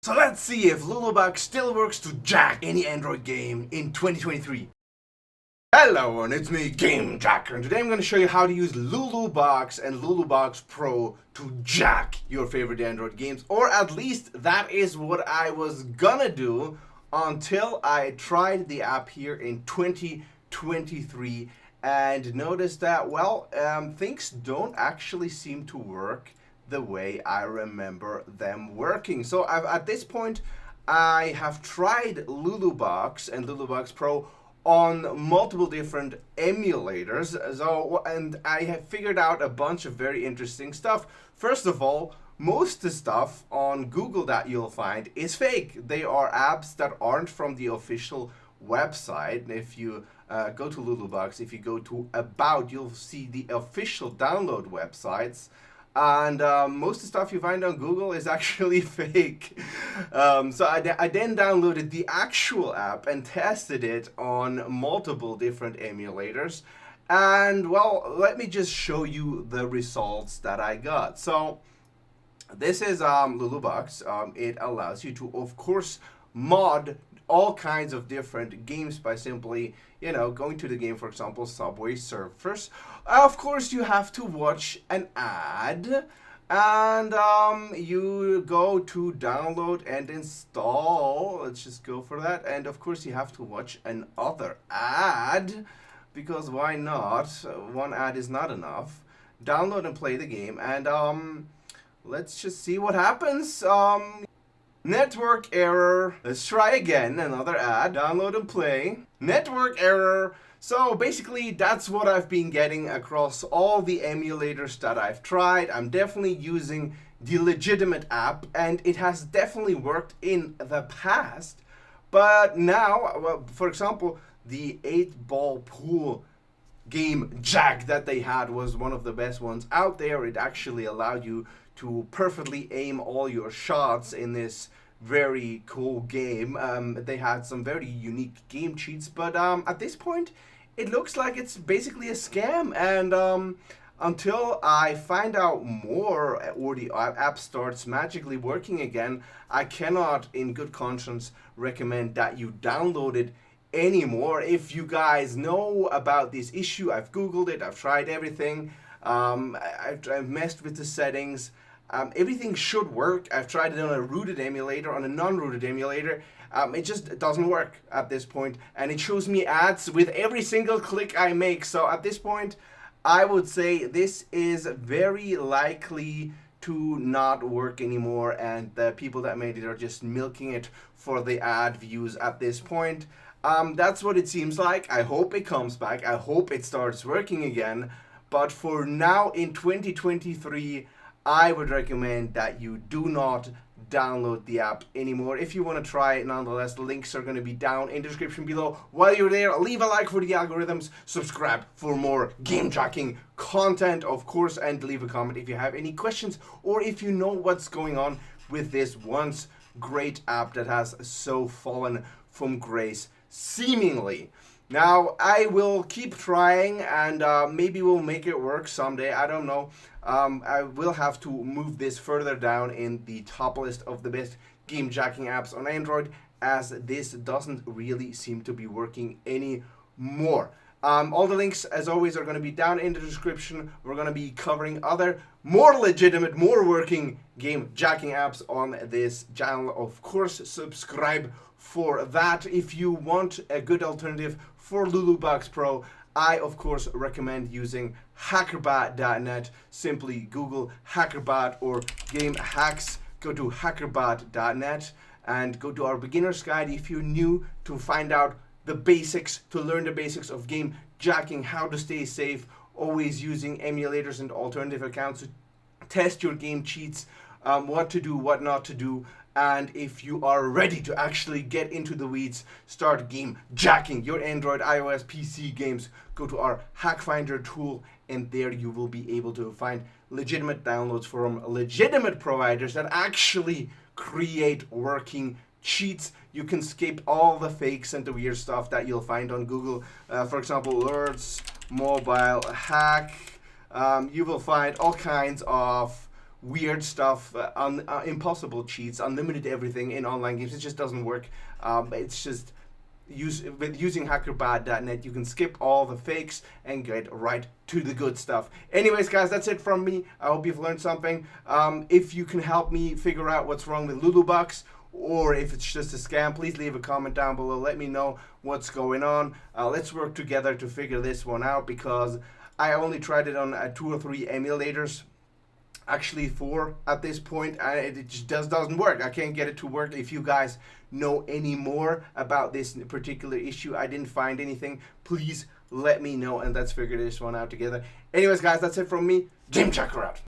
So let's see if LuLuBox still works to jack any Android game in 2023. Hello, and it's me, Game Jacker, and today I'm going to show you how to use LuLuBox and LuLuBox Pro to jack your favorite Android games, or at least that is what I was gonna do until I tried the app here in 2023 and noticed that, well, things don't actually seem to work the way I remember them working. So at this point, I have tried LuLuBox and LuLuBox Pro on multiple different emulators, and I have figured out a bunch of very interesting stuff. First of all, most of the stuff on Google that you'll find is fake. They are apps that aren't from the official website. And if you go to LuLuBox, if you go to About, you'll see the official download websites. And most of the stuff you find on Google is actually fake. So I then downloaded the actual app and tested it on multiple different emulators. And well, let me just show you the results that I got. So this is LuLuBox. It allows you to, of course, mod all kinds of different games by simply, going to the game, for example, Subway Surfers. Of course, you have to watch an ad, and you go to download and install. Let's just go for that. And of course, you have to watch another ad, because why not? One ad is not enough. Download and play the game, and let's just see what happens. Network error. Let's try again. Another ad. Download and play. Network error. So basically, that's what I've been getting across all the emulators that I've tried. I'm definitely using the legitimate app, and it has definitely worked in the past. But now, well, for example, the 8-ball pool game jack that they had was one of the best ones out there. It actually allowed you to perfectly aim all your shots in this very cool game. They had some very unique game cheats, but at this point it looks like it's basically a scam, and until I find out more or the app starts magically working again, I cannot in good conscience recommend that you download it anymore. If you guys know about this issue, I've googled it, I've tried everything, I've messed with the settings. Everything should work. I've tried it on a rooted emulator, on a non-rooted emulator. It just doesn't work at this point, and it shows me ads with every single click I make. So at this point, I would say this is very likely to not work anymore, and the people that made it are just milking it for the ad views at this point. That's what it seems like. I hope it comes back. I hope it starts working again. But for now, in 2023, I would recommend that you do not download the app anymore. If you want to try it, nonetheless, the links are going to be down in the description below. While you're there, leave a like for the algorithms, subscribe for more game tracking content, of course, and leave a comment if you have any questions or if you know what's going on with this once great app that has so fallen from grace, seemingly. Now, I will keep trying, and maybe we'll make it work someday. I don't know. I will have to move this further down in the top list of the best game jacking apps on Android, as this doesn't really seem to be working anymore. All the links, as always, are going to be down in the description. We're going to be covering other more legitimate, more working game jacking apps on this channel. Of course, subscribe for that. If you want a good alternative for LuLuBox Pro, I, of course, recommend using HackerBot.net. Simply Google HackerBot or Game Hacks. Go to HackerBot.net and go to our beginner's guide if you're new, to find out the basics, to learn the basics of game jacking, how to stay safe, always using emulators and alternative accounts to test your game cheats, what to do, what not to do. And if you are ready to actually get into the weeds, start game jacking your Android, iOS, PC games, go to our Hack Finder tool, and there you will be able to find legitimate downloads from legitimate providers that actually create working cheats. You can skip all the fakes and the weird stuff that you'll find on Google. For example, alerts, mobile hack. You will find all kinds of weird stuff, impossible cheats, unlimited everything in online games. It just doesn't work. It's just using HackerBot.net, you can skip all the fakes and get right to the good stuff. Anyways, guys, that's it from me. I hope you've learned something. If you can help me figure out what's wrong with LuLuBox, or if it's just a scam, please leave a comment down below. Let me know what's going on. Let's work together to figure this one out, because I only tried it on 2 or 3 emulators. Actually 4 at this point, and it just doesn't work. I can't get it to work. If you guys know any more about this particular issue, I didn't find anything, please let me know, and let's figure this one out together. Anyways, guys, that's it from me. GameJacker out.